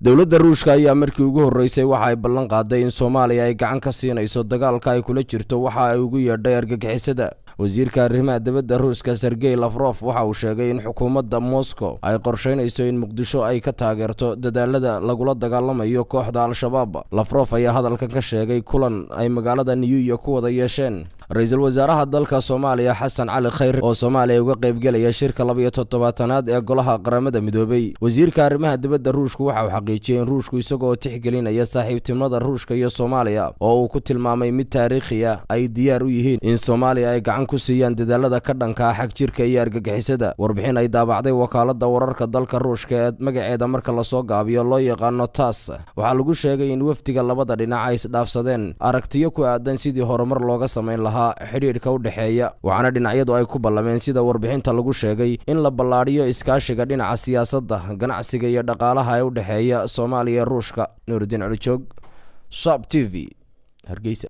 dowladda Ruushka ayaa markii ugu horeysay waxa ay ballan qaaday in Soomaaliya ay gacan ka siinayso dagaalka ay kula jirto waxa ay ugu yeedhay argagixisada. wasiirka arrimaha dibadda Ruushka Sergey Lavrov waxa uu sheegay in xukuumadda Moscow ay qorsheynayso in Muqdisho ay ka taageerto dadaalada lagula dagaalamayo kooxda Al-Shabaab. Lavrov ayaa hadalkan ka sheegay kulan ay magaalada New York ku wada yeesheen ra'iisul wasaaraha dalka Soomaaliya Xasan Cali Khayre oo Soomaaliya uga qayb galaya shirka 17aad ee golaha qaramada midoobay. wasiirka arrimaha dibadda Ruushka waxa uu xaqiijiyay in Ruushku isagoo tixgelinaya saaxiibtinimada Ruushka iyo Soomaaliya oo uu ku tilmaamay mid taariikhi ah ay diyaar u yihiin in Soomaaliya ay gacan ku siiyaan dadaalada ka dhanka ah xag jirka iyo argagixisada. warbixin ay daabacday wakaaladda wararka dalka Ruushka ee magaceeda marka la soo gaabiyo loo yaqaano TASS waxa lagu sheegay in wafdiga labada dhinac ay isdhaafsadeen aragtiyo ku aadan sidii horumar looga sameyn lahaa xiriirka u dhaxeeya, waxaana dhinacyadu ay ku ballameen sida warbixinta lagu sheegay in la ballaariyo iskaashiga dhinaca siyaasadda, ganacsiga iyo dhaqaalaha ee u dhaxeeya Soomaaliya iyo Ruushka. Nuruddin Cali Joog, SABC TV, Hargeysa.